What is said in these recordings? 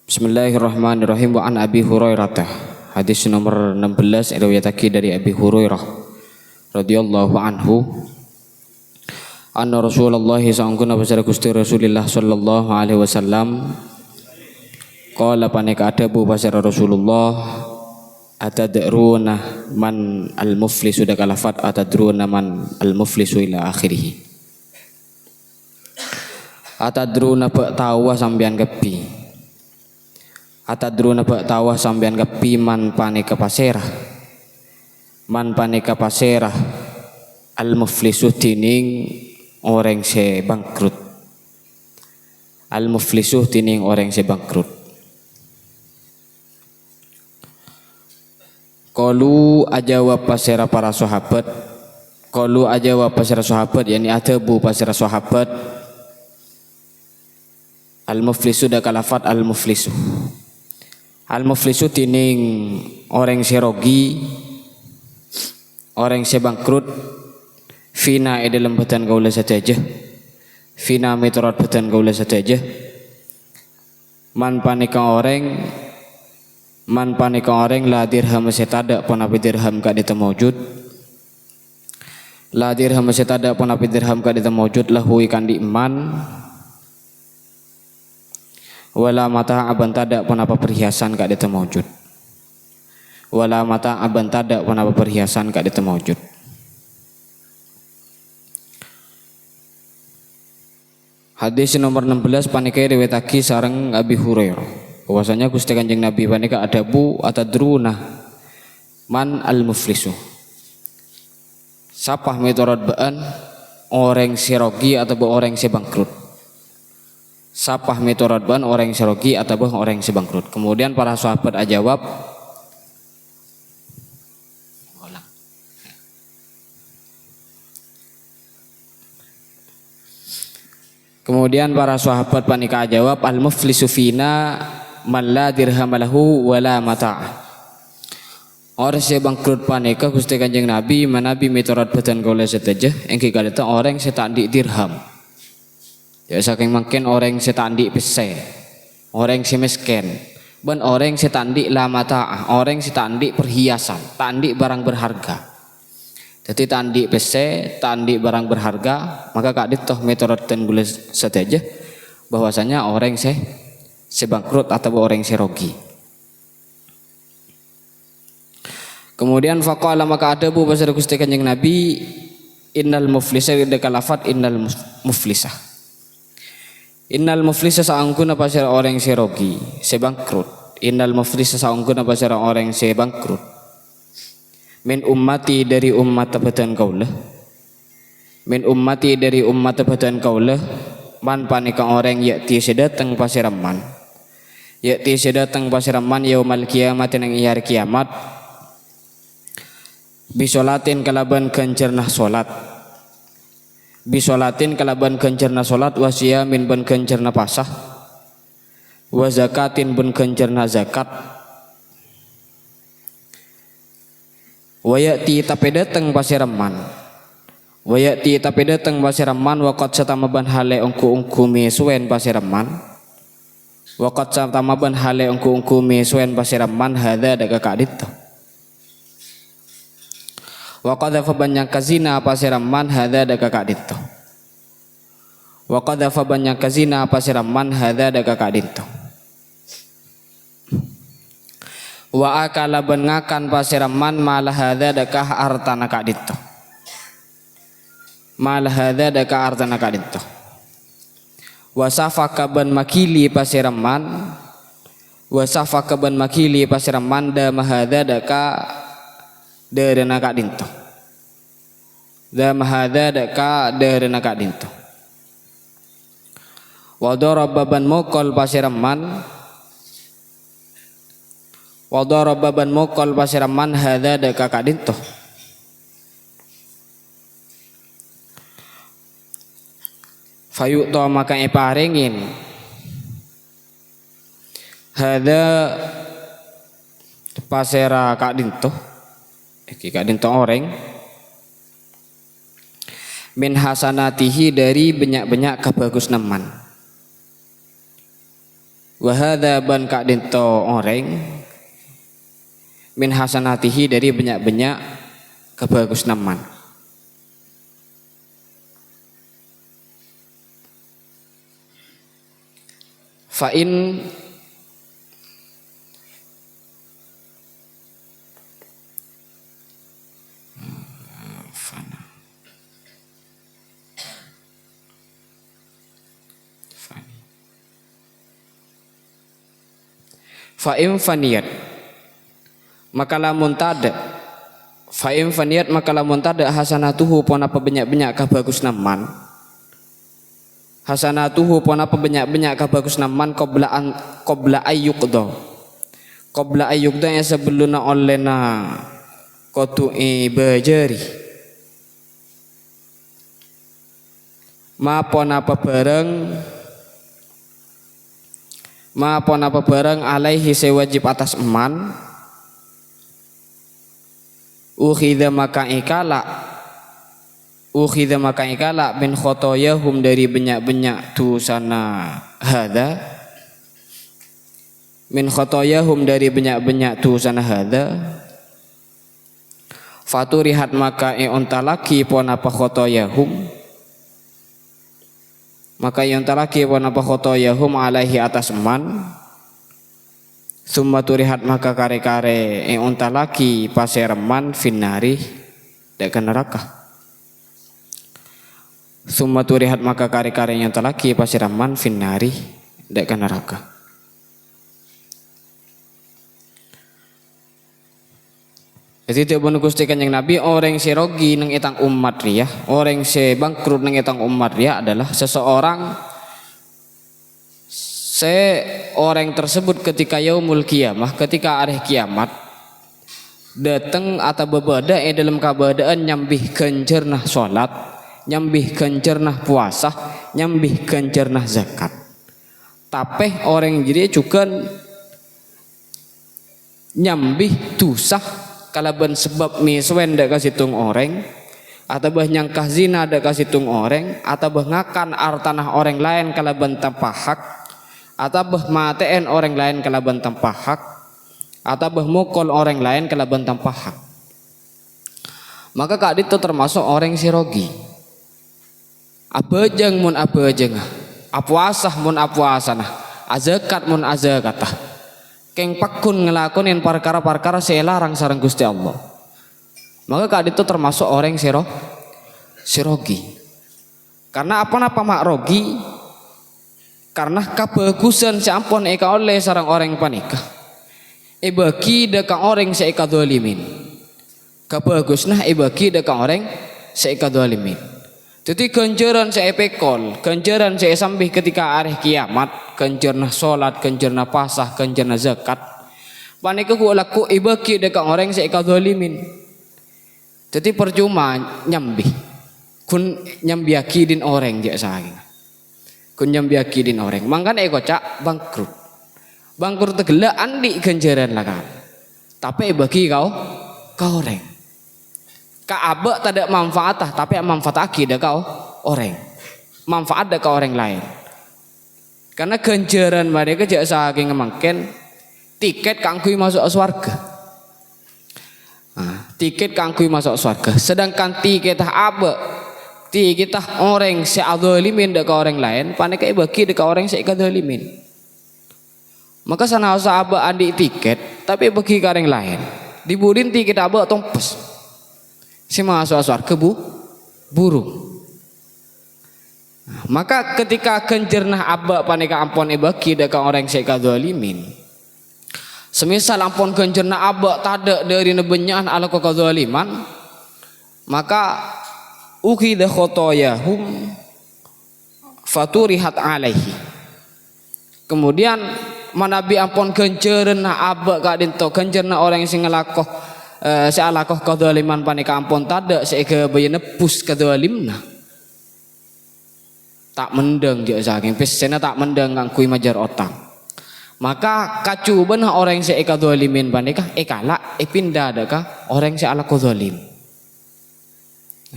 Bismillahirrahmanirrahim. Wa an Abi Hurairah. Hadis nomor 16 riwayatake dari Abi Hurairah radhiyallahu anhu. Anna Rasulullah sangkuna basara Gusti Rasulillah sallallahu alaihi wasallam qala paneka adabu basara Rasulullah atadruna man al-muflisu dakalafat atadruna man al-muflisu ila akhirih. Atadruna ba tawa sampean kepi. Atadruna ba tawa sampean kepi man paneka pasera. Man paneka pasera al-muflisu tining orang se bangkrut. Al-muflisu tining orang se bangkrut. Qalu ajawab pasera para sahabat. Qalu ajawab pasera sahabat, yakni adabu pasera sahabat. Al-muflisu dakalafat al-muflisu. Al-muflisu tining orang se rogi, orang se bangkrut. Fina dalam badan kaula saja. Fina miturut badan kaula saja. Man panika orang la dirham setada panapi dirham ka dita maujud. La dirham setada panapi dirham ka dita maujud lahu ikan di iman. Wala mata aban tada panapa perhiasan ka dita maujud. Wala mata aban tada panapa perhiasan ka dita maujud. Hadis nomor 16 panika riwayatake sareng Abi Hurairah. Bahwasanya Gusti Kanjeng Nabi panika adabu atadruna man al-muflisu. Sapah miturut baan orang sirogi atau orang si bangkrut. Sapah miturut baan orang sirogi atau orang si bangkrut. Kemudian para sahabat ajawab. Kemudian para sahabat panika jawab al-muflisu fina man la dirham lahu wala mata'. Orang se bangkrut panika Gusti Kanjeng Nabi manabi miturut badan kaula sedaja engke kaleta orang se tandik dirham. Ya saking mungkin orang se tandik pese. Orang se miskin. Ben orang se tandik la mata', orang se tandik perhiasan, tandik barang berharga. Jadi tandik pese, tandik barang berharga, maka kak ditoh miturut dan gula saja bahwasanya orang se bangkrut atau orang se rogi. Kemudian faqala maka ada bu pasar Gusti Kanjeng Nabi innal muflisa dekalafat innal muflisa. Innal muflisa saangkuna pasar orang se rogi, se bangkrut. Innal muflisa saangkuna pasar orang se bangkrut. Min ummati dari umat badan kaulah. Min ummati dari umat badan kaulah. Man panika orang yakti sedatang pasiraman. Yakti sedatang pasiraman yaumal kiamat nang iyar kiamat. Bisolatin kalaban kencernah solat. Bisolatin kalaban kencernah solat. Wasiyamin ben kencernah pasah. Wazakatin ben kencernah zakat. Wayati tapi datang pasiraman. Wayati tapi datang pasiraman. Waqat satamaban hale ungku misuen pasiraman. Waqat satamaban hale ungku misuen pasiraman. Hada daga kadito. Waqad fabanyang kazina pasiraman. Hada daga kadito. Waqad fabanyang kazina pasiraman. Hada daga kadito. Wa akala ben ngakan pasiraman malah hadza dakah artana kadito. Malah hadza dakah artana kadito. Wa safaka ben makili pasiraman. Wa safaka ben makili pasiraman da mahadza dakah derena kadito. Da mahadza dakah derena kadito. Wa daraba ban mukol pasiraman. Wadaraba ban mukol pasiraman hadza daka kadinto. Fayu'to maka iparingin hadza pasera kadinto. Iki kadinto orang min hasanatihi dari banyak-banyak kebagus neman. Wa hadza ban ka dinto oreng min hasanatihi dari banyak-banyak kebagus naman. Fa in Fa'im faniyat maka lamun tada fa'im faniyat maka lamun tada hasanatuhu pon apa banyak-banyak kabagus naman hasanatuhu pon apa banyak-banyak kabagus naman qabla ayyuqda yang sebelumna olena kotu bajari ma pon apa bareng alaihi sewajib atas eman ukhidha maka ikala min khotoyahum dari banyak-banyak tusana hadza min khotoyahum dari banyak-banyak tusana hadza faturihat maka ontalaki pon apa khotoyahum maka yang talaki wa napa khotoyahum alaihi atas man summa turihat maka kare-kare untalaki pasereman finnari dak neraka summa turihat maka kare-kare yang talaki pasereman finnari dak neraka. Jadi tiap Gusti Kanjeng Nabi orang si rogi nang etang umat dia, orang si bangkrut nang etang umat dia adalah seseorang orang tersebut ketika yaumul kiamah, ketika hari kiamat datang atau bebada dalam keadaan nyambih kencernah salat, nyambih kencernah puasa, nyambih kencernah zakat. Tapi orang jadi juga nyambih dosa kalaban sebab miswen dak kasitung orang atau bah nyangkah zina dak kasitung orang atau bah ngakan artanah orang lain kalaban tanpa hak atau bah mateen orang lain kalaban tanpa hak atau bah mukul orang lain kalaban tanpa hak, maka kak itu termasuk orang sirogi abajeng mun abajeng apuasah mun apuasanah azakat mun azakatah keng pakun ngelakonin perkara-perkara selarang sareng Gusti Allah, maka kak itu termasuk orang sirogi. Karena apa-apa mak rogi? Karena kebagusan seampun eka oleh sarang orang panika bagi deka orang seeka dolimin kebagusnah bagi deka orang seeka dolimin. Jadi ganjaran saya pekol, ganjaran saya sambih ketika hari kiamat, ganjarna solat, ganjarna pasah, ganjarna zakat. Panika ku laku ibaki dekat orang saya kadzalimin. Jadi percuma nyambih, kun nyambiaki din orang dia saking, kun nyambiaki din orang. Mangkan kocak bangkrut tegela andi ganjaran lah kan. Tapi ibaki kau orang. Kaaba tidak manfaat tapi manfaat akidah kau orang manfaat dak orang lain karena ganjaran mereka jak saking mangken tiket kangkui masuk surga. Tiket kangkui masuk surga sedangkan tiket aba tiket orang seadzalimin dak orang lain paneka bagi dak orang seadzalimin, maka sana aba andi tiket tapi bagi kareng lain diburin tiket aba tompes si masuk surga burung. Maka ketika kenjernah abak paneka ampun bagi dekat orang seka zalimin, semisal ampun kenjernah abak tada dari nebenyahan ala kezaliman, maka ukhidha khotoyahum faturihat alaihi. Kemudian manabi ampun kenjernah abak kadinto kenjernah orang sing ngelakoh sealakoh kadzaliman panika ampun tada seike bayi nepus kadzalimna tak mendeng dia saking pesena tak mendeng ngangkui majar otang, maka kacuben orang seike kadzalimin panika kala pindah deka orang seala kadzalim.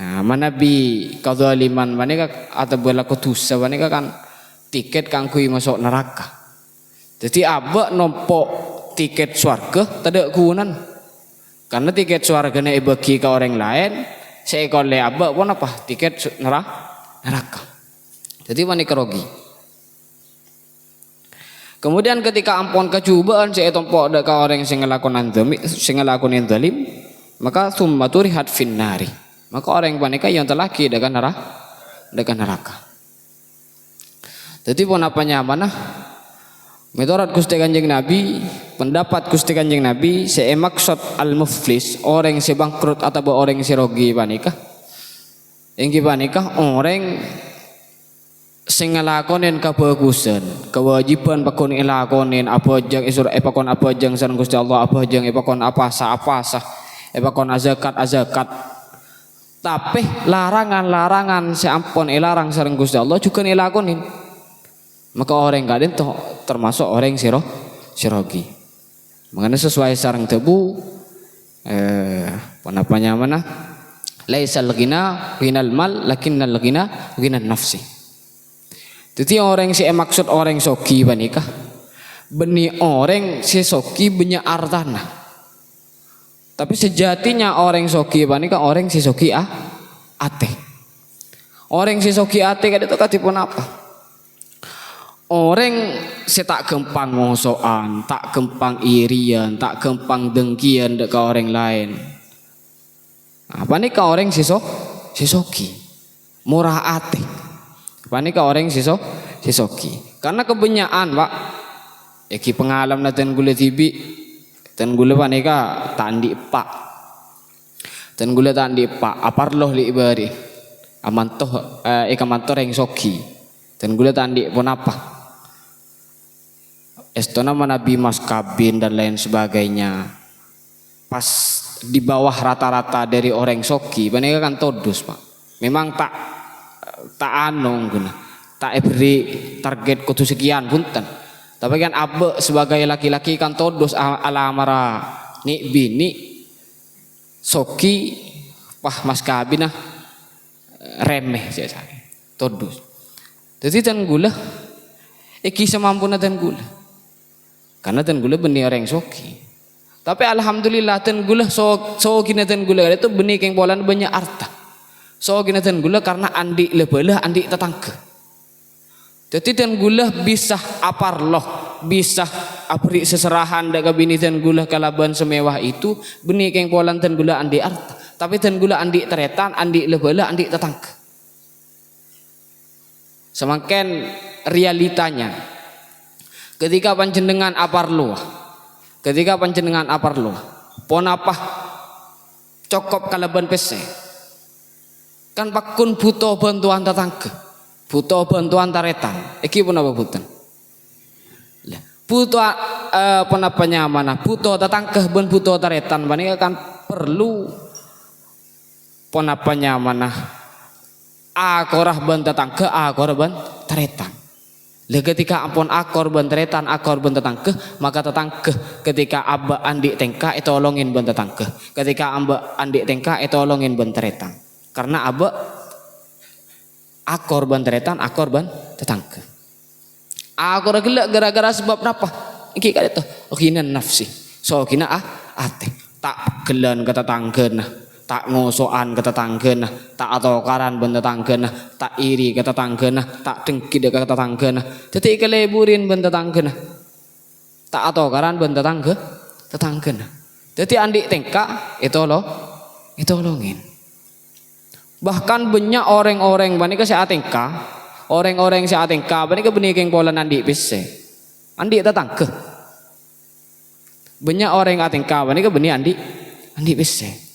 Nah manabi kadzaliman panika atau berlaku dosa panika kan tiket kangkui masuk neraka Jadi abak nompok tiket swarga tidak kunan. Karena tiket swarganya bagi ke orang lain, seekor le abak pun apa? Tiket neraka. Jadi panik kerogi. Kemudian ketika ampun kecubaan saya tompok ke orang yang ngelakuin zalim, maka summa turihat finnari. Maka orang panika yang telaki dengan neraka. Jadi pun apanya mana? Menurut Gusti Kanjeng Nabi, pendapat Gusti Kanjeng Nabi, saya maksud al-muflis, orang yang bangkrut atau orang yang rogi panika. Yang panika orang sing ngelakonin kebagusan, kewajiban pakon ilakonin apa jang isur pakon apa jang sareng Gusti Allah apa jang pakon apa sah pakon azakat. Tapi larangan seampun ilarang sareng Gusti Allah juga ilakonin. Maka orang kadin termasuk orang sirogi. Mengenai sesuai sarang tebu penapanya mana? Laisal ghina ghinal mal lakinnal ghina ghinan nafsi. Jadi orang si maksud orang soki banika beni orang si soki banyak artana. Tapi sejatinya orang soki banika orang si soki ate. Orang si soki ate kada itu katipun apa? Orang si tak gempang ngosoan, tak gempang irian, tak gempang dengkian dek orang lain. Apa nih ke orang si soki murah ate. Apa nih ke orang si soki. Karena kebanyakan pak, eki pengalaman naten gula tibi, ten gula panika tandi pak, ten gula tandi pak. Apar loh li ibari, amantoh ekamantor yang soki, ten gula tandi pun apa? Estona Nabi Mas Kabin dan lain sebagainya. Pas di bawah rata-rata dari orang soki, mereka kan todus pak. Memang tak anong guna, tak beri target kutu sekian punten. Tapi kan abe sebagai laki-laki kan todus ala amara ni bini soki, wah Mas Kabin remeh saya todus. Jadi dan gula, eki semampu dan gula. Karena ten gula benih orang soki. Tapi alhamdulillah ten gula so gina ten gula itu benih keng polan banyak arta. So gina ten gula karena andi lebelah andi tetangga. Jadi ten gula bisa apar loh, bisa apri seserahan daga bini ten gula kalaban semewah itu benih keng polan ten gula andi arta. Tapi ten gula andi teretan, andi lebelah, andi tetangga. Semakin realitanya. Ketika panjenengan apar luah, pon apa cokop kalaban pese, kan pakun butuh bantuan tetangga, butuh bantuan taretan, iki pun apa butuh, butuh penapanya mana, butuh tetangga, ben butuh taretan, panik kan perlu penapanya mana, akorah ban tetangga, akorah ban taretan. Ketika ampun akor benteretan akor bentetangke maka tetangke ketika aba andik tengka itu olongin bentetangke ketika aba andik tengka itu olongin benteretan karena aba akor benteretan akor bentetangke akor gelak gara-gara sebab apa iki kali itu kinan nafsi so kina ate tak gelan ke tetangga tak ngosoan ke tetangga tak atokaran ben tetangga tak iri ke tetangga tak dengki ke tetangga jadi keleburin ben tetangga tak atokaran ben tetangga jadi andik tengka itu olongin bahkan banyak orang-orang banika saya tengka orang-orang saya tengka banika benikeng pola andik pisse andik tetangga banyak orang tengka banika benih andik pisse.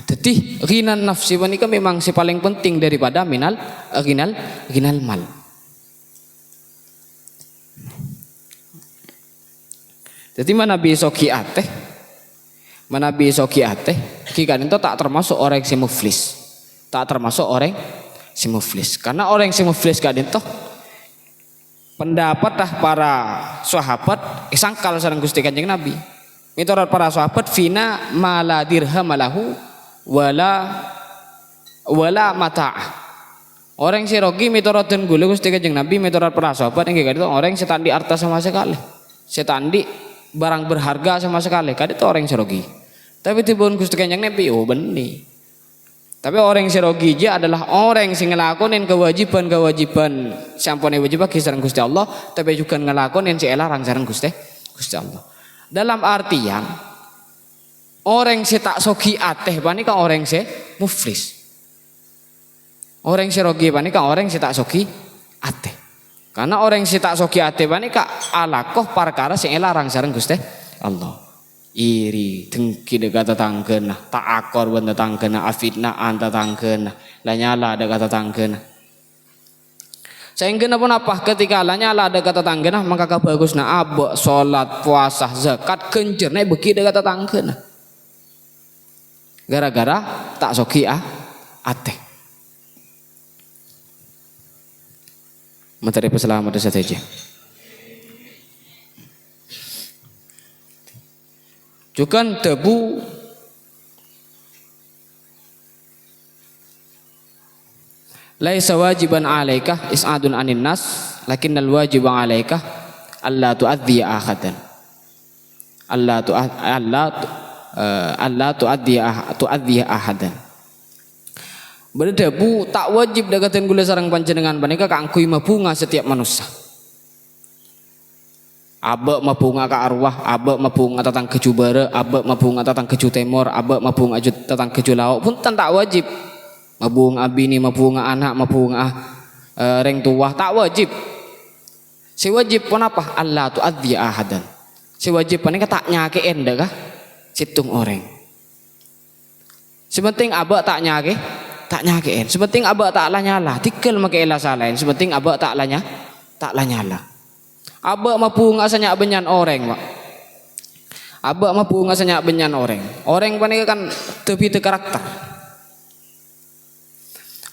Jadi ghinan nafsi wanika memang si paling penting daripada minal ghinal mal. Jadi mana bisoki ate, kikan itu tak termasuk orang si muflis, karena orang si muflis kadin toh pendapat dah para sahabat sangkal sareng Gusti Kanjeng Nabi. Miturut para sahabat fina mala dirham lahu wala mata'. Orang sirogi mitoroten gula Gusti Kanjeng Nabi mitorot para sahabat yang kayak gitu orang setan di harta sama sekali. Setan di barang berharga sama sekali. Kadang itu orang sirogi. Tapi tibun Gusti Kanjeng Nabi oh benih. Tapi orang sirogi aja adalah orang yang ngelakonin kewajiban sampune wajib bagi sareng Gusti Allah, tapi juga ngelakonin si larang sareng Gusti Allah. Dalam artian orang si tak sogi ateh panika orang si muflis. Orang sirogi panika orang si tak sogi ateh. Karena orang si tak sogi ateh panika alakoh perkara sing larang sareng Gusti Allah. Iri dengki dekat tetanggeuna, tak akor ben tetanggeuna, afitnaan tetanggeuna, lanyala dekat tetanggeuna. Sehingga pun apa ketika lanyala dekat tetanggeuna maka kabagusna abek salat, puasa, zakat kencerna beki dekat tetanggeuna. Gara-gara tak sogi ateh. Materi peselamatan saja. Juga debu laisa wajiban alaika is'adun anin nas lakinnal wajiban alaika alla tu'adhi ahadan. Allah tu'adhi ahadan. Berdebu tak wajib dekatin gula sarang panjenengan panika kangkui mabunga setiap manusia. Abek mabunga ka arwah, abek mabunga tatang keju bare, abek mabunga tatang keju temor, abek mabunga tatang keju lauk pun tak wajib. Mabunga bini, mabunga anak, mabunga reng tua tak wajib. Si wajib pun apa? Allah tu'adhi ahadan. Si wajib panika tak nyakein dah kah? Situng orang. Sepenting abek tak nyakein. Sepenting abek tak lanyala. Tikel make elah salain. Sepenting abek tak lanyala. Abek mapung asanya benyan orang, Pak. Abek mapung asanya benyan orang. Orang panika kan tebi te karakter.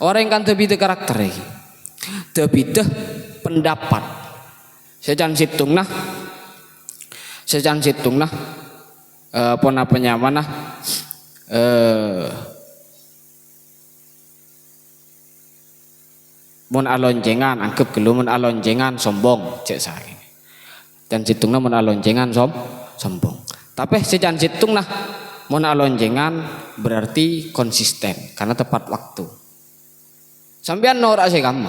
Orang kan tebi te karakter iki. Tebi te pendapat. Sejan situng nah. Pona penyaman nah. Mun alonjengan anggap gelu mun alonjengan sombong cek saking. Dan situngna mun alonjengan sombong. Tapi sejan situng nah mun alonjengan berarti konsisten karena tepat waktu. Sampeyan nora sih kamu.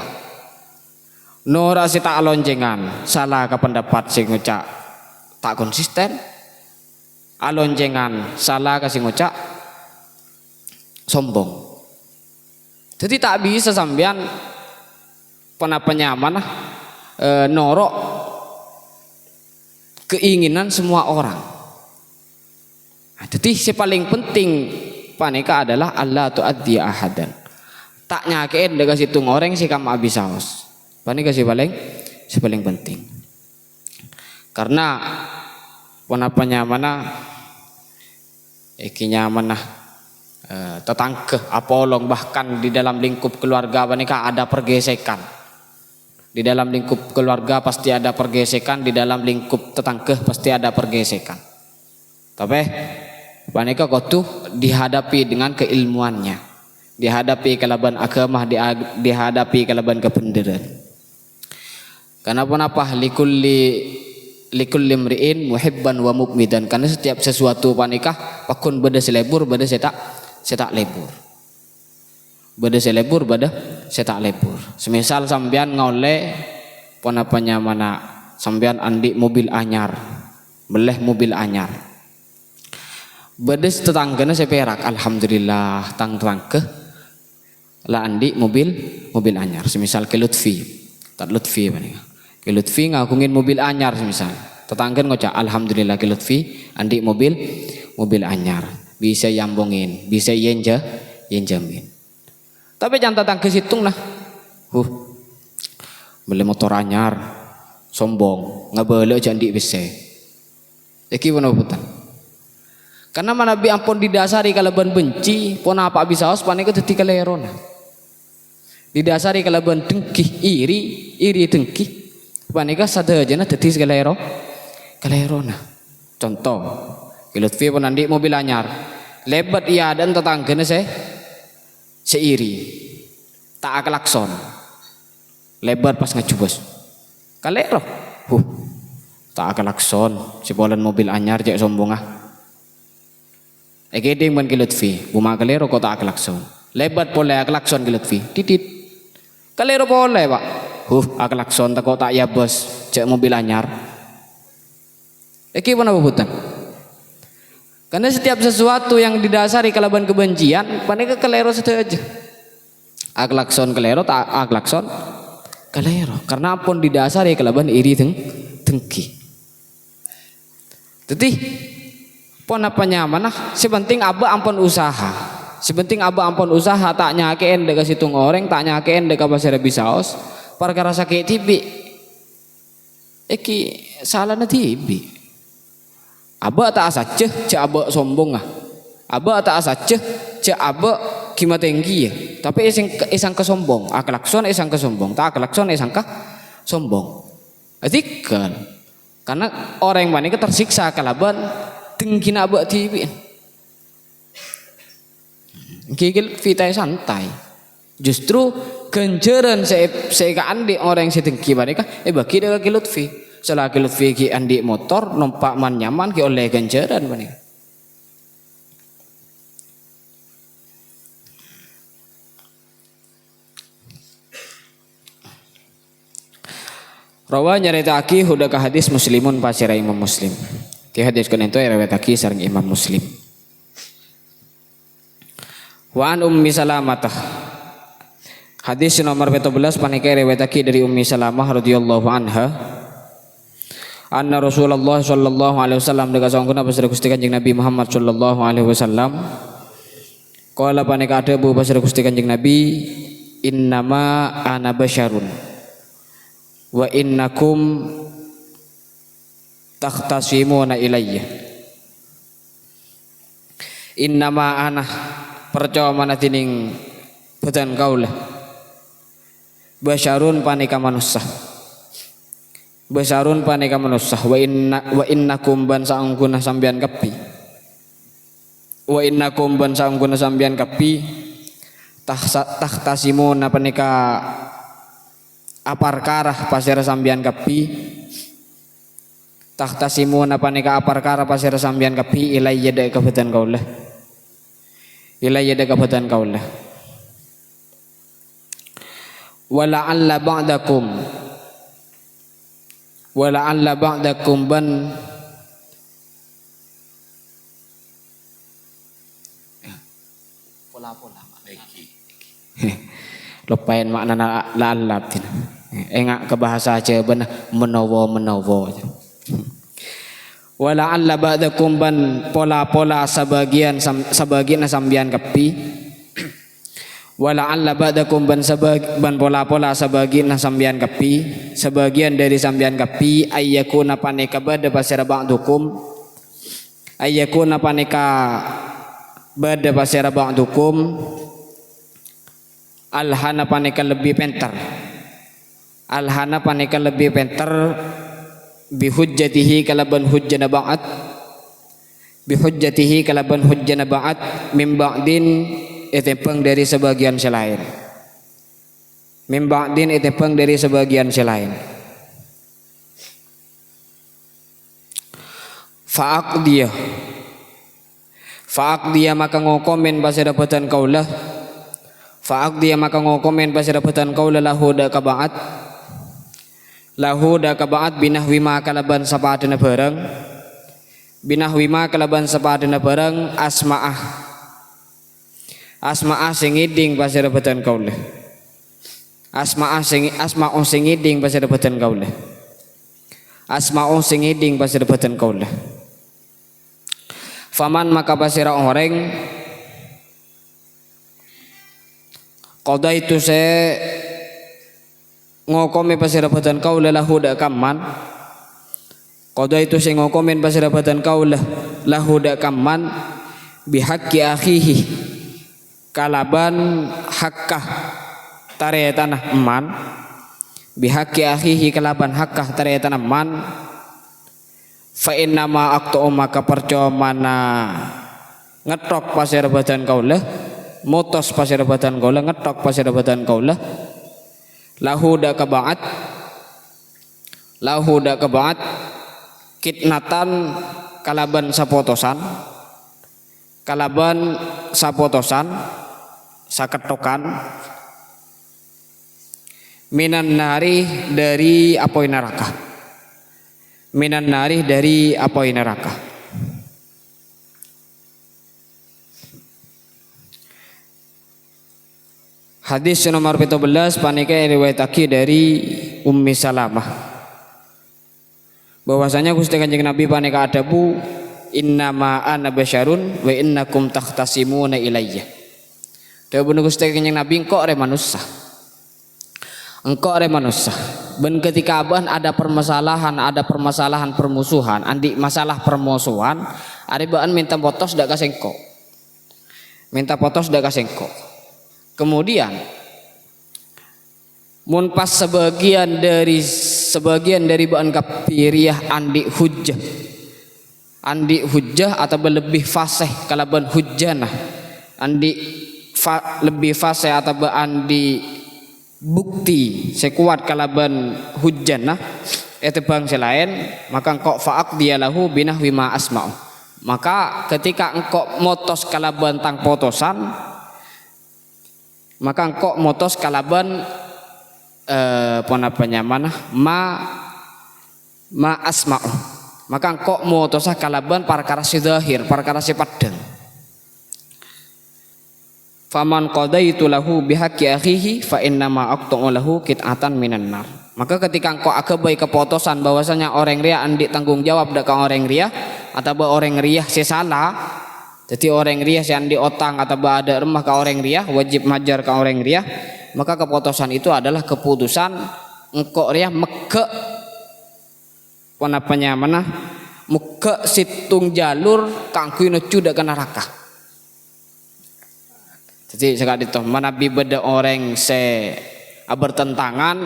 Nora sih tak alonjengan salah ke pendapat sing ngucak tak konsisten. Alonjengan salah ke sing ngucak sombong. Jadi tak bisa sampeyan penyaman norok keinginan semua orang. Nah, jadi yang paling penting panika adalah Allah tu'adhi ahadan. Tak nyakein dengan situng orang si kam abis saos. Panika si paling penting. Karena penyaman iki nyaman tetangga apolong bahkan di dalam lingkup keluarga panika ada pergesekan. Di dalam lingkup keluarga pasti ada pergesekan, di dalam lingkup tetangga pasti ada pergesekan. Tapi panika kotu dihadapi dengan keilmuannya, dihadapi kelaban agama, dihadapi kelaban kebenaran. Karena apa likulli mri'in muhibban wa mukmidan. Karena setiap sesuatu panika pakun beda selebur, beda setak lebur. Beda selebur, beda setak lebur. Semisal sampean ngoleh ponapanya mana sampean andi mobil anyar, beleh mobil anyar. Bedes tetanggana seperak, alhamdulillah tangke lah andi mobil anyar. Semisal ke Lutfi, tak Lutfi panika. Ke Lutfi ngakungin mobil anyar semisal. Tetanggan ngocak alhamdulillah ke Lutfi andi mobil anyar. Bisa yambongin, bisa yenjamin. Tapi jangan datang ke situng nah, beli motor anyar, sombong, ngabele jandi bisa. Iki putan. Karena mana bi ampun didasari kalaban benci, pun apa bisa os panik itu ketika lerona. Didasari kalaban dengki, iri dengki, panik sadar aja nah detis kelerona. Contoh, Lutfi pun andi mobil anyar, lebat iya dan tetangganya seiri. tak klakson. Lebar pas ngejubos. Kalero. Tak klakson. Sipolan mobil anyar cek sombong ah. Gedeng ban Lutfi. Buma kalero kok tak klakson. Lebar pole klakson Lutfi. Titit. Kalero pole, Pak. Klakson tak kok tak ya bos. Cek mobil anyar. Mana bubutan? Karena setiap sesuatu yang didasari kelaban kebencian, paneka kelero saja. Klakson kelero tak klakson kelero. Karena pun didasari kelaban iri tengki. Jadi pon apa nyaman sepenting aba ampun usaha. Sepenting aba ampun usaha tak nyakein dek situng orang, tak nyakein dek pasir bisaos. Perkara sakit tibi. Eki salah na tibi. Aba tak asaceh cek aba sombong ah. Aba tak asaceh cek aba kima tinggi ya. Tapi isang kesombong. Klakson isang kesombong. Tak klakson isang sombong. Adikan. Karena orang yang mana tersiksa kalaban tinggi na aba tibi. Gigil fitai santai. Justru kenceran saya andi orang yang sedengki mereka. Bagi dia Lutfi. Selagi Lutfi ki andi motor numpak man nyaman ki oleh ganjaran bani. Rawa nyaritaki hudaka hadis Muslimun pasira Imam Muslim. Ki hadis kan itu riwayataki sareng Imam Muslim. Wa an Ummi Salamah. Hadis nomor 17 panikai riwayataki dari Ummi Salamah radhiyallahu anha. Anna Rasulullah sallallahu alaihi wasallam dekat sangkuna pasir Gusti Kanjeng Nabi Muhammad sallallahu alaihi wasallam qala panika ada bu pasir Gusti Kanjeng Nabi innama ana basyarun wa innakum takhtasimuna ilayya innama ana percaya mana tining bedan kaula basyarun panika manusia Basarun paneka manusia wa innakum ban saungkuna sambian kapi wa innakum ban saungkuna sambian kapi tahtasimun paneka aparkarah pasir sambian kapi tahtasimun paneka aparkarah pasir sambian kapi ilayya da kabutan kaulah ilayya da kabutan kaulah wala alla ba'dakum wala alla ba'dakum ban pola-pola lupain makna la'allab engak ke bahasa aja ben menowo wala alla ba'dakum ban pola-pola sebagian sambian kapi wala alla ba'dakum ban pola-pola sebagian sambian kapi sebagian dari sambian kapi ayyakuna paneka bada pasira ba'dukum ayyakuna paneka bada pasira ba'dukum alhana paneka lebih pintar alhana paneka lebih pintar bihujjatihi kalaban hujjana ba'at bihujjatihi kalaban hujjana ba'at min ba'din itepeng dari sebagian selain min ba'din itepeng dari sebagian selain fa'aq dia maka ngokomen pasir dapatan kaulah fa'aq dia maka ngokomen pasir dapatan kaulah lahu da kabaat binahwi ma kalaban sapadana barang binahwi ma kalaban sapadana barang asma'ah sing iding pasir dapatan kaulah asma'ah sing iding pasir dapatan kaulah asma'ah sing iding pasir dapatan kaulah faman maka pasira orang qada itu saya ngokome pasira batan kaulah lahu da kamman qada itu saya ngokomen pasira batan kaulah lahu da kamman bihaqqi akhihi kalaban hakkah tare tanah eman bihaqqi akhihi kalaban hakkah tare tanah eman fa inna ma aqtu maka percaya mana ngetok pasir badan kaulah motos pasir badan kaula ngetok pasir badan kaula lahu da kebaat kitnatan kalaban sapotosan saketokan minan nari dari apoi neraka hadis nomor 17 panika riwayatake dari Ummi Salamah bahwasanya Gusti Kanjeng Nabi panika adabu innama ana basyarun wa innakum takhtasimuna ilayya. Dawuh Gusti Kanjeng Nabi engkau are manusia. Ben ketika aban ada permasalahan permusuhan, andi masalah permusuhan, are baan minta potos dak kasengko. Kemudian mun pas sebagian dari baan kafiriyah andi hujjah atau lebih fasih kalaban hujjanah lebih fasih atau andi bukti sekuat kalaban hujjanah itu bangsa lain maka engkau faak dia lahu binahwi ma asma'u maka ketika engkau motos kalaban tang potosan maka engkau motos kalaban ma asma'u maka engkau motosah kalaban perkara sidahir perkara sipadeng faman qadaitu lahu bihaqqi akhihi fa inna ma aqta'u lahu qit'atan minan nar maka ketika engkau agabai keputusan bahwasanya orang ria andi tanggung jawab dak orang ria atau orang ria salah jadi orang ria si andi otang atau ada remah ke orang ria wajib majar ke orang ria maka keputusan itu adalah keputusan engkau ria meke meke situng jalur kangkui nuju dak neraka. Jadi sekali itu manabi beda orang bertentangan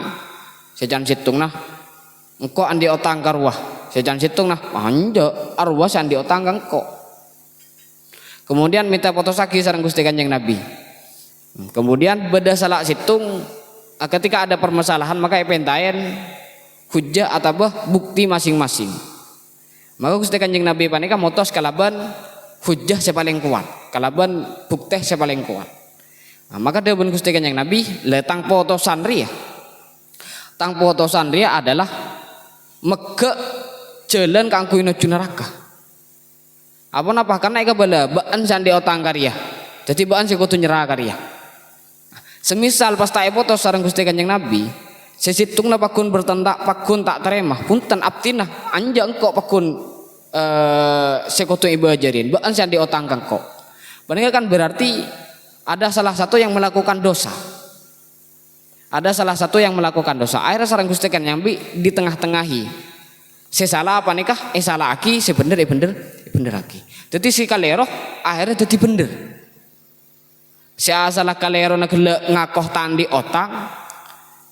sejan situng nah engkau andi otang karwah sejan situng nah anja arwah andi otang engkau kemudian minta potosaki sareng Gusti Kanjeng Nabi kemudian beda salah situng ketika ada permasalahan maka epentaen hujjah atau bukti masing-masing maka Gusti Kanjeng Nabi panika motos kalaban hujjah paling kuat kalaban bukti paling kuat. Nah, maka dawuh Gusti Kanjeng Nabi letang potosan ria adalah mege jalan kanggo nuju neraka apa karena ika bala baan sandi otang karya jadi baan sing kudu nyerah karya semisal pas tak potos sareng Gusti Kanjeng Nabi sesitungna pakun bertentak pakun tak terima punten abtina anja engkau pakun sekutu ibu ajarin baan sandi otang kangko paling kan berarti ada salah satu yang melakukan dosa akhirnya sareng Gusti Kanjeng Nabi di tengah-tengahi salah apa nikah salah aki bener aki jadi si kalero akhirnya jadi bener si salah kalero ngakoh tandi otang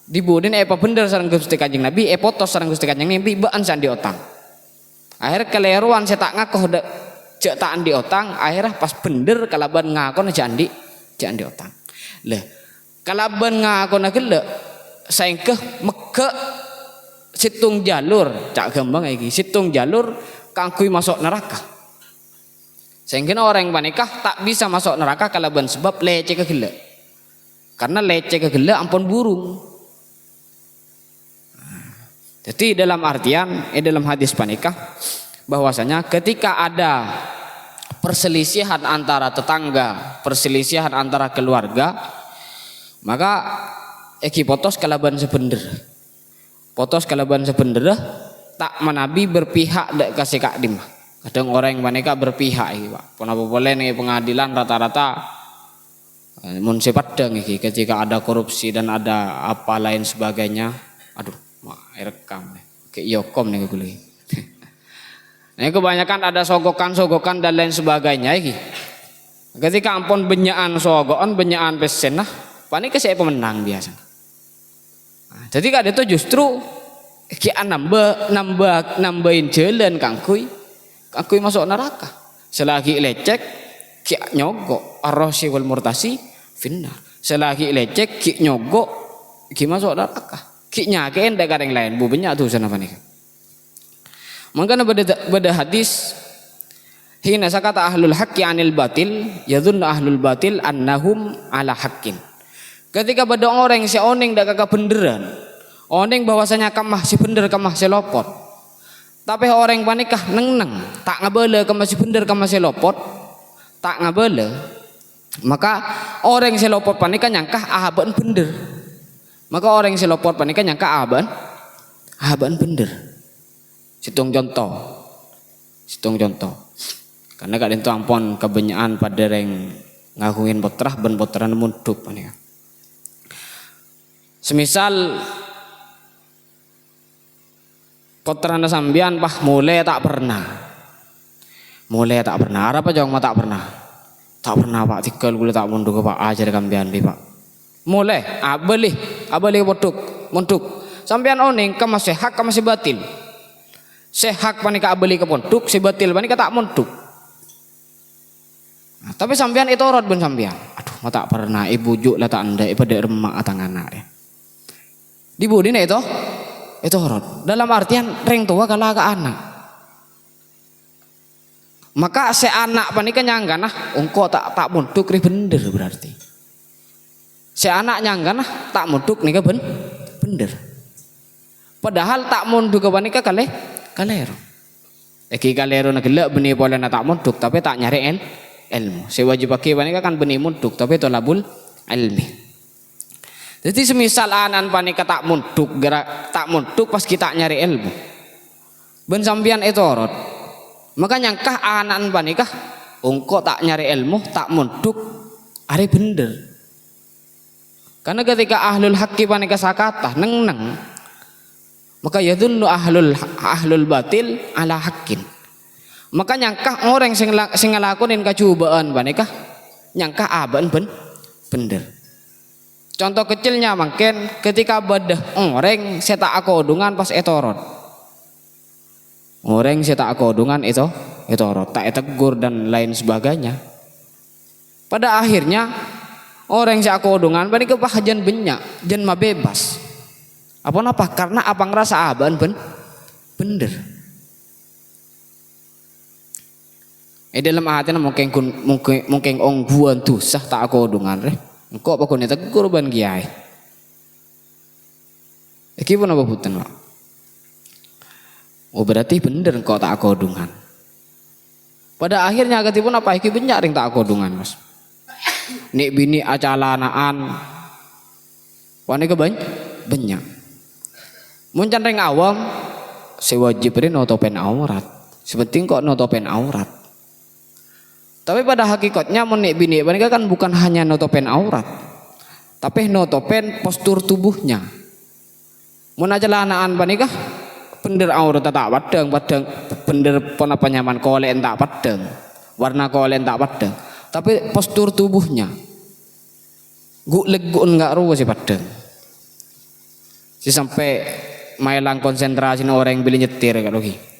dibudin apa bener sareng Gusti Kanjeng Nabi potos sareng Gusti Kanjeng Nabi baan sandi otang akhirnya kaleroan saya tak ngakoh cek tak andi otang akhirnya pas bener kalaban ngakoh jandi otang lah kalaban ngakoh gele saengkeh meke situng jalur cak gembang iki situng jalur kangkui masuk neraka sehingga orang panikah tak bisa masuk neraka kalaban sebab leceh kegele karena leceh kegele ampun burung jadi dalam artian dalam hadis panikah bahwasanya ketika ada perselisihan antara tetangga, perselisihan antara keluarga, maka potos kalaban sebener. Potos kalaban sebener tak manabi berpihak dak kasih kakdim. Kadang orang mereka berpihak iki, Pak. Pun apa boleh nih pengadilan rata-rata mun sepadang iki ketika ada korupsi dan ada apa lain sebagainya. Aduh, rekam nih. Kayak yokom nih gue. Nah, kebanyakan ada sogokan dan lain sebagainya iki. Ketika ampun benyaan sogokan, benyaan pesen nah, panik saya pemenang biasa. Nah, jadi kada itu justru kian nambahin jalan kangkui masuk neraka. Selagi lecek ki nyogok ar-rashi wal murtasi finnar. Selagi lecek ki nyogok ki masuk neraka. Ki nyake ndak ada yang lain bu banyak tuh sana panik. Maka beda hadis hina sakata ahlul haqqi anil batil yadhunnu ahlul batil annahum ala haqqin. Ketika pada orang si oning dak kakak benderan, oning bahwasanya kamah si bener kamah si lopot. Tapi orang panikah neng tak ngabele kamah si bener kamah si lopot, tak ngabele. Maka orang si lopot panikah nyangkah ahaban bener. Maka orang si lopot panikah nyangkah ahaban bener. Situng contoh. Karena kalian tu ampun kebanyakan pada yang ngakuin potrah ben potran munduk panikah. Semisal potrana sambian pah mulai tak pernah apa jong tak pernah pak tikal gula tak mundur pak ajar kambian bi pak mulai abeli munduk sambian oning ke masih hak ke masih batil sehak panika abeli ke ponduk si batil panika tak munduk. Nah, tapi sambian itu orot ben sambian aduh tak pernah ibu juk lah tak anda ibu dek remak atang anak ya di budina itu horot dalam artian reng tua kalah ke anak maka se anak panika nyangga nah engkau tak munduk ri bener berarti se anak nyangga nah tak munduk nih bener padahal tak munduk ke panika kalero kalero nak gelak benih boleh nak tak munduk tapi tak nyari ilmu se wajib pakai panika kan benih munduk tapi itu labul ilmi. Jadi semisal anan panika tak munduk pas kita nyari ilmu. Ben sambian itu orot. Maka nyangkah anan panika engkau tak nyari ilmu tak munduk ari bener. Karena ketika ahlul haqqi panika sakata neng maka yadunnu ahlul batil ala haqqin. Maka nyangkah orang sing ngelakonin kacubaan panika nyangkah aban bener. Contoh kecilnya mungkin ketika badah orang setak akodungan pas etorot. Orang setak akodungan itu etorot, tak tegur dan lain sebagainya. Pada akhirnya orang setak akodungan bani kepahajan banyak, jan mah bebas. Apa karena apa ngerasa aban bener. Dalam hatinya mungkin ongguan tuh sah tak akodungan reh. Engkau apa kau ni tegur ban kiai? Iki pun apa bukan pak? Oh berarti bener engkau tak akodungan. Pada akhirnya agak pun apa iki banyak ring tak akodungan mas. Nik bini acalanaan, wani banyak. Muncan ring awam, sewajib rin notopen aurat. Sepenting kok notopen aurat. Tapi pada hakikatnya menik bini panika kan bukan hanya notopen aurat, tapi notopen postur tubuhnya. Mun acalanaan panika bender aurat tak padang bender pon apa nyaman kolek tak padang, warna kolek tak padang, tapi postur tubuhnya legun enggak ruwes si padang. Si sampai mailang konsentrasi orang yang beli nyetir kalau gitu.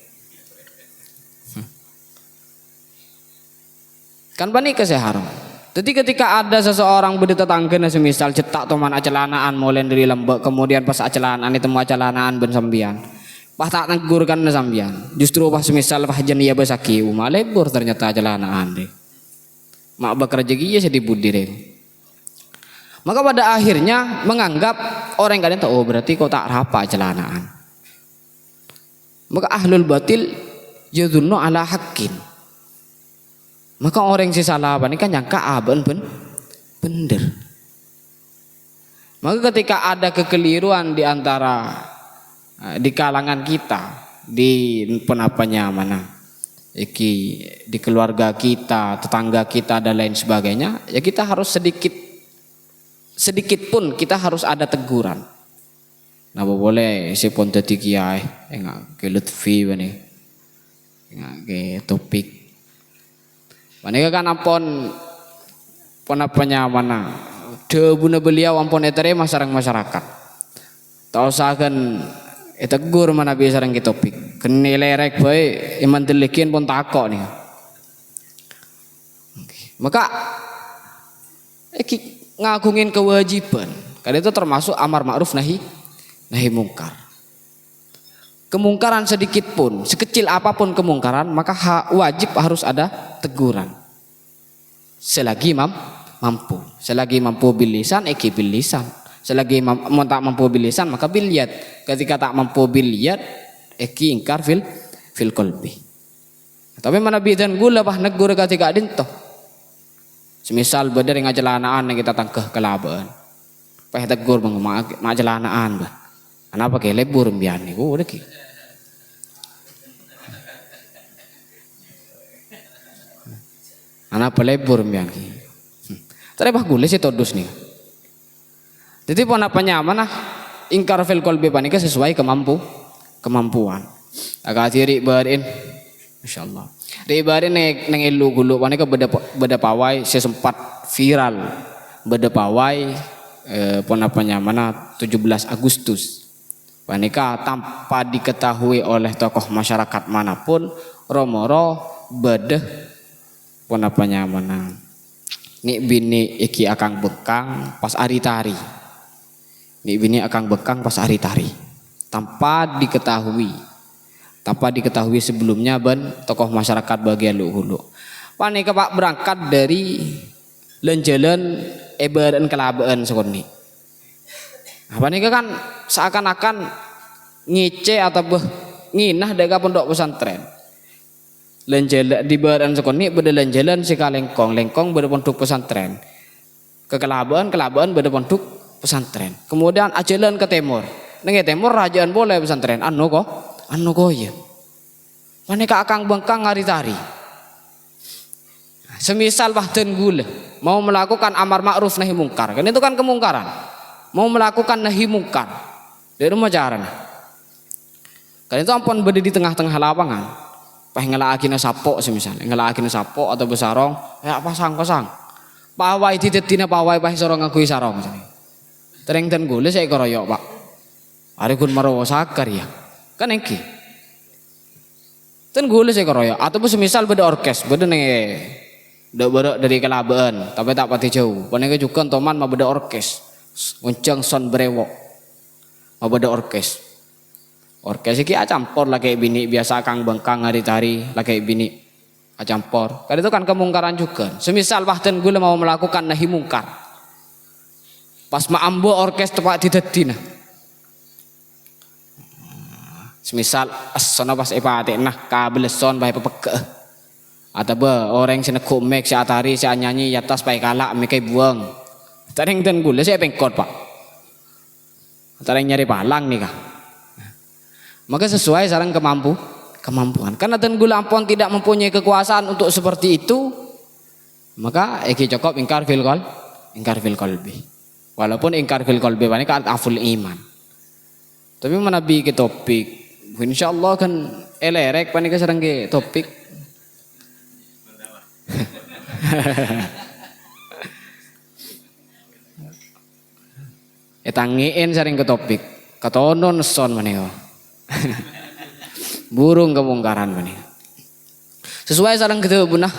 Kan panik haram. Jadi ketika ada seseorang bertetangga semisal cetak teman acelanaan mulai dari lembek kemudian pas acelanaan itu acelanaan ben sambian. Pas tak negur kan sambian. Justru pas semisal pas jen ia besaki lebur ternyata acelanaan deh. Mak bekerja gigi sedih budi deh. Maka pada akhirnya menganggap orang kalian tahu berarti kau tak rapa acelanaan. Maka ahlul batil yadhunnu ala haqqin. Maka orang si salah ini kan nyangka aban bener. Maka ketika ada kekeliruan di antara di kalangan kita di penapanya mana, di keluarga kita, tetangga kita dan lain sebagainya, ya kita harus sedikit pun kita harus ada teguran. Nah boleh si pun tadi kiai, enggak ke Lutfi bani, enggak ke topik. Mereka kan ampun penapanya mana debuna beliau ampun eterema sarang masyarakat. Tahu sakan tegur mana biasa sarang topik. Kenilai rek bae iman delikin pun takok nih. Maka ngagungin kewajiban. Karena itu termasuk amar ma'ruf nahi mungkar. Kemungkaran sedikit pun, sekecil apapun kemungkaran, maka wajib harus ada teguran. Selagi mampu. Selagi mampu bil lisan, bil lisan. Selagi tak mampu bil lisan, maka bil yad. Ketika tak mampu bil yad, ingkar fil qalbi. Tapi mana bidan gula bah negur ketika dintoh. Semisal bener ngajelanaan yang kita tangkeh kelabaan. Peh tegur bang majelanaan bah. Kenapa ke lebur mbian niku udah ki. Kenapa lebur mbian ki. Tadi bah gule sih todus nih. Jadi pun apa nyaman ingkar fil qalbi panika sesuai kemampuan. Agak tiri berin. Insyaallah. Di barin neng elu gulu panika beda pawai sesempat viral. Beda pawai pun apa nyaman 17 Agustus. Panika tanpa diketahui oleh tokoh masyarakat manapun romoro bedeh pun apa nyaman. Nik bini iki akang bekang pas ari tari. Nik bini akang bekang pas ari tari. Tanpa diketahui sebelumnya ben tokoh masyarakat bagian hulu. Panika Pak berangkat dari lenjalan ebaran kelabaan sekoni. Nah, panika kan seakan-akan ngice atau nginah deka pondok pesantren. Lenjalan di baran sekoni beda lenjalan si lengkong beda pondok pesantren. Ke kelabaan beda pondok pesantren. Kemudian ajalan ke timur. Neng timur rajaan boleh pesantren anu kok ya. Panika akang bengkang ngari tari. Semisal bahten gula mau melakukan amar ma'ruf nahi mungkar. Kan itu kan kemungkaran. Mau melakukan nahi mungkar. Dari rumah jaran. Kan itu ampun beda di tengah-tengah lapangan. Pah ngelakina sapo semisal, ngelakina sapo atau besarong, ya pasang. Pawai ditetina pawai pah sorong ngakui sarong. Tereng ten gula saya keroyok Pak. Ari kun marawa sakar ya. Kan engki. Ten gula saya keroyok atau semisal beda orkes, beda dari kelabaan, tapi tak pati jauh. Panika juga toman mah beda orkes. Uncang son brewok. Mah beda orkes. Orkes iki acampur lah kayak bini biasa kang bengkang hari tari lah kayak bini acampur. Kan itu kan kemungkaran juga. Semisal bahten gula mau melakukan nahi mungkar. Pas maambo orkes tepat ditetina. Semisal asona pas epate nah kabel son bae pepeke. Atau orang sini komek si atari si nyanyi atas bae kalak mekai buang. Tareng ten gula saya pengkot Pak. Tareng nyari palang nih kah. Maka sesuai sarang kemampuan. Karena ten gula ampun tidak mempunyai kekuasaan untuk seperti itu, maka eki cukup ingkar fil qalbi. Walaupun ingkar fil qalbi panika aful iman. Tapi menabi ke topik, insyaallah kan elerek panika sareng ke topik. Etangiin sareng ke topik. Katonon son maneo. Burung kemungkaran ini. Sesuai sareng kita bunah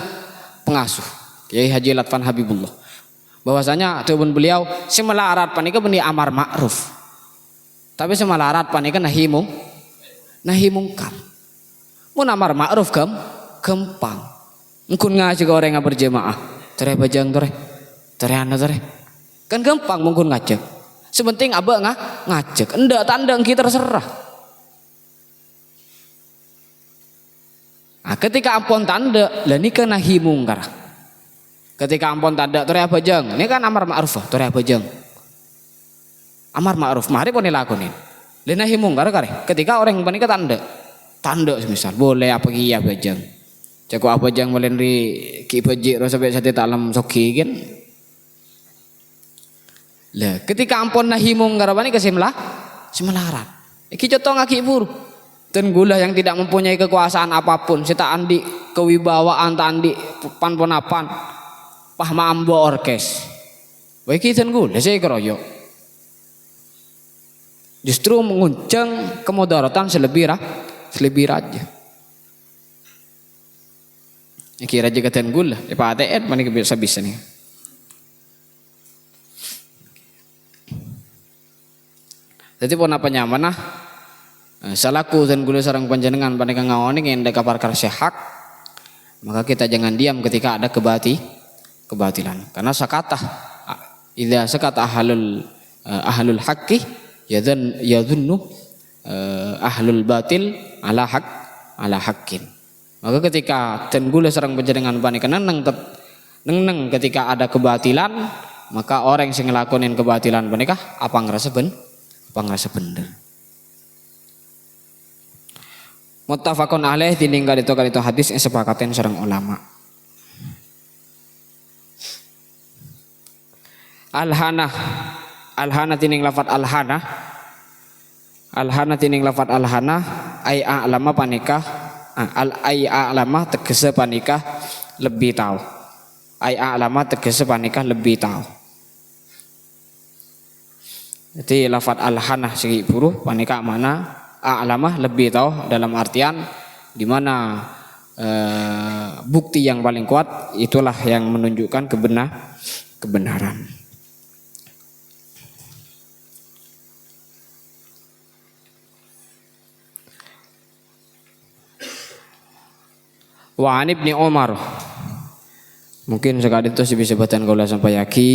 pengasuh Kiai Haji Latvan Habibullah. Bahwasanya tubuh beliau semelarat panika benih amar ma'ruf. Tapi semelarat panika nahi mungkar. Mun amar ma'ruf gampang. Mungkin ngaji ke orang yang berjemaah. Tere bajang tere anda tere. Kan gampang mungkin ngajak. Sepenting abah ngajak. Endak tanda kita terserah. Nah, ketika ampun tanda, lah ini kan nahi mungkar. Ketika ampun tanda, tori apa jeng? Ini kan amar ma'ruf, tori apa jeng? Amar ma'ruf, mari pun dilakuin. Lah nahi mungkar kare. Ketika orang yang panik tanda semisal, boleh apa kia apa jeng? Ceko apa jeng melenri ki peji rasa sampai sate talam soki kan? Lah ketika ampun nahi mungkar apa ni semelarat. Iki contoh ngaki buru. Dan gula yang tidak mempunyai kekuasaan apapun, kita andi kewibawaan, andi pan-ponapan, pah maambo orkes. Baik dan gula saya keroyok. Justru menguncang kemudaratan selebih raja. Kira juga tenggul lah. Pak ATN mana bisa nih. Jadi pun apa nyaman nah. Salaku tenggul sarang panjenengan paneka ngawani ngende kapar hak. Maka kita jangan diam ketika ada kebatilan. Karena sakata idza sakata ahlul haqqi yadhunnu ahlul batil ala haqqin. Maka ketika tenggula sarang panjenengan paneka neng ketika ada kebatilan, maka orang yang ngelakonin kebatilan paneka apa ngerasa bener. Muttafaqun alaih tininggal itu hadis yang sepakatin sareng ulama. Alhana tining lafat alhana tining lafat alhana ai a'lama panikah ai a'lama tegese panikah lebih tahu. Ai a'lama tegese panikah lebih tahu. Jadi lafat alhana segi buruh panikah mana a'lamah lebih tahu dalam artian di mana bukti yang paling kuat itulah yang menunjukkan kebenaran. Wa an Ibni Umar. Mungkin sekali itu bisa batan kaula sampai yaki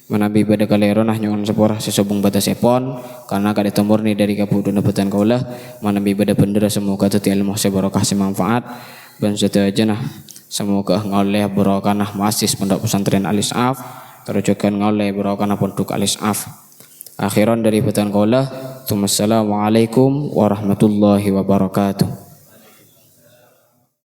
menabi pada kalero nah nyuwun sepora sesobong batas epon karena kada murni dari kabuduna batan kaula menabi pada bendera semoga teti ilmu sebarokah semanfaat ban aja nah semoga ngoleh barokah nah masis pondok pesantren Al-Is'af terujukan ngoleh barokah nah pondok Al-Is'af. Akhiran dari batan kaula. Wassalamualaikum warahmatullahi wabarakatuh.